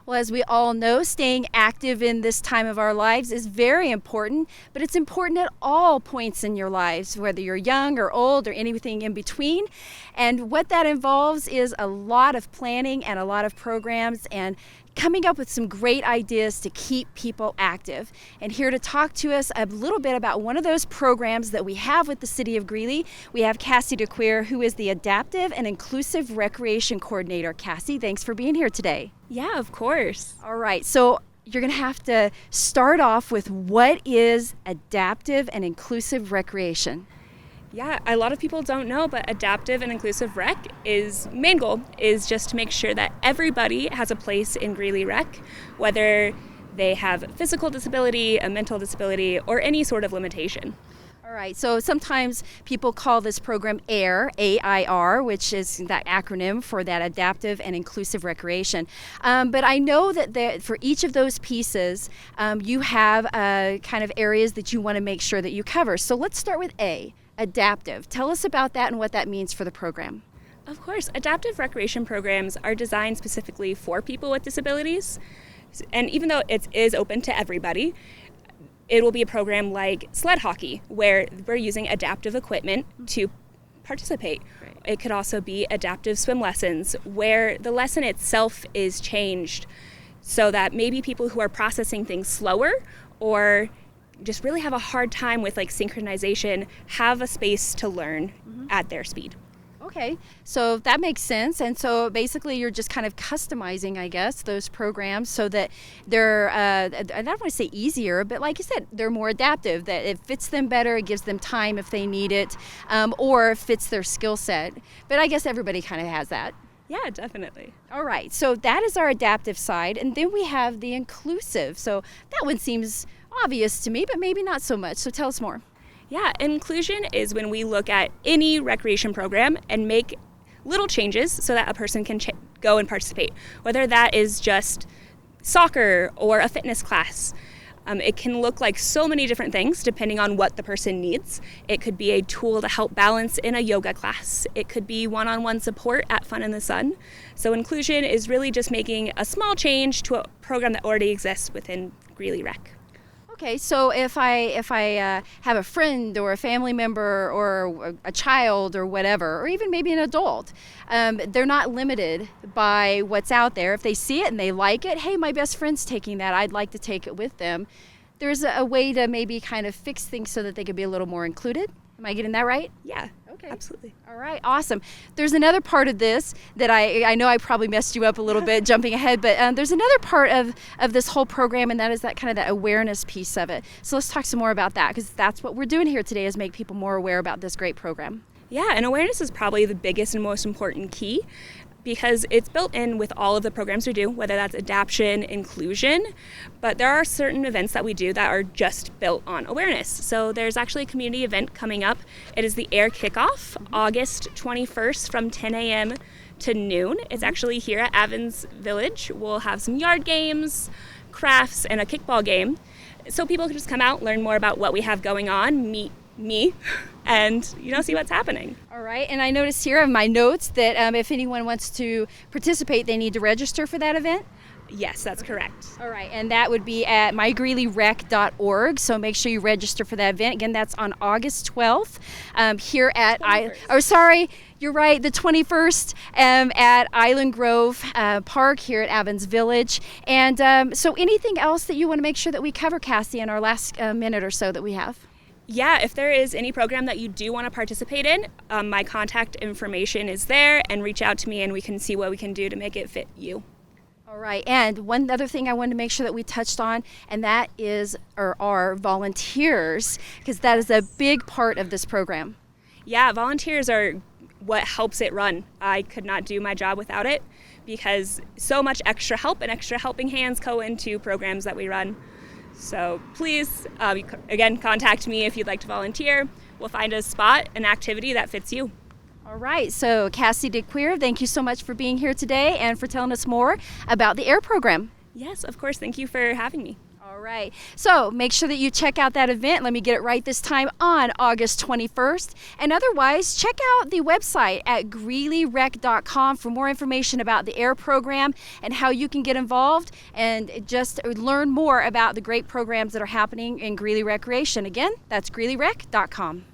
Well, as we all know, staying active in this time of our lives is very important, but it's important at all points in your lives, whether you're young or old or anything in between. And what that involves is a lot of planning and a lot of programs and coming up with some great ideas to keep people active. And here to talk to us a little bit about one of those programs that we have with the City of Greeley, we have Cassie DeQueer, who is the Adaptive and Inclusive Recreation Coordinator. Cassie, thanks for being here today. Yeah, of course. All right, so you're going to have to start off with what is adaptive and inclusive recreation? Yeah, a lot of people don't know, but adaptive and inclusive rec main goal is just to make sure that everybody has a place in Greeley Rec, whether they have physical disability, a mental disability, or any sort of limitation. All right, so sometimes people call this program AIR, A-I-R, which is that acronym for that Adaptive and Inclusive Recreation. But I know that for each of those pieces, you have kind of areas that you want to make sure that you cover. So let's start with A, adaptive. Tell us about that and what that means for the program. Of course, adaptive recreation programs are designed specifically for people with disabilities. And even though it is open to everybody, it will be a program like sled hockey, where we're using adaptive equipment to participate. Right. It could also be adaptive swim lessons, where the lesson itself is changed so that maybe people who are processing things slower or just really have a hard time with synchronization have a space to learn at their speed. Okay, so that makes sense. And so basically you're just kind of customizing, I guess, those programs so that they're, I don't want to say easier, but like you said, they're more adaptive, that it fits them better, it gives them time if they need it, or fits their skill set. But I guess everybody kind of has that. Yeah, definitely. All right, so that is our adaptive side. And then we have the inclusive. So that one seems obvious to me, but maybe not so much. So tell us more. Yeah, inclusion is when we look at any recreation program and make little changes so that a person can go and participate, whether that is just soccer or a fitness class. It can look like so many different things depending on what the person needs. It could be a tool to help balance in a yoga class. It could be one-on-one support at Fun in the Sun. So inclusion is really just making a small change to a program that already exists within Greeley Rec. Okay, so if I have a friend or a family member or a child or whatever, or even maybe an adult, they're not limited by what's out there. If they see it and they like it, hey, my best friend's taking that, I'd like to take it with them. There's a way to maybe kind of fix things so that they could be a little more included. Am I getting that right? Yeah. Okay. Absolutely. All right, awesome. There's another part of this that I know I probably messed you up a little bit jumping ahead, but there's another part of this whole program, and that is that kind of that awareness piece of it. So let's talk some more about that, because that's what we're doing here today, is make people more aware about this great program. Yeah, and awareness is probably the biggest and most important key, because it's built in with all of the programs we do, whether that's adaptation, inclusion, but there are certain events that we do that are just built on awareness. So there's actually a community event coming up. It is the AIR Kickoff, August 21st from 10 a.m. to noon. It's actually here at Aven's Village. We'll have some yard games, crafts, and a kickball game. So people can just come out, learn more about what we have going on, meet me, and see what's happening. All right, and I noticed here in my notes that if anyone wants to participate, they need to register for that event. Yes, that's correct. All right, and that would be at mygreeleyrec.org, so make sure you register for that event. Again, that's on August 12th here at you're right, the 21st at Island Grove Park here at Aven's Village. And so anything else that you want to make sure that we cover, Cassie, in our last minute or so that we have? Yeah, if there is any program that you do want to participate in, my contact information is there, and reach out to me and we can see what we can do to make it fit you. All right, and one other thing I wanted to make sure that we touched on, and that is our volunteers, because that is a big part of this program. Yeah, volunteers are what helps it run. I could not do my job without it, because so much extra help and extra helping hands go into programs that we run. So please, again, contact me if you'd like to volunteer. We'll find a spot, an activity that fits you. All right, so Cassie DeQueer, thank you so much for being here today and for telling us more about the AIR program. Yes, of course. Thank you for having me. All right. So make sure that you check out that event. Let me get it right this time, on August 21st. And otherwise, check out the website at greeleyrec.com for more information about the AIR program and how you can get involved and just learn more about the great programs that are happening in Greeley Recreation. Again, that's greeleyrec.com.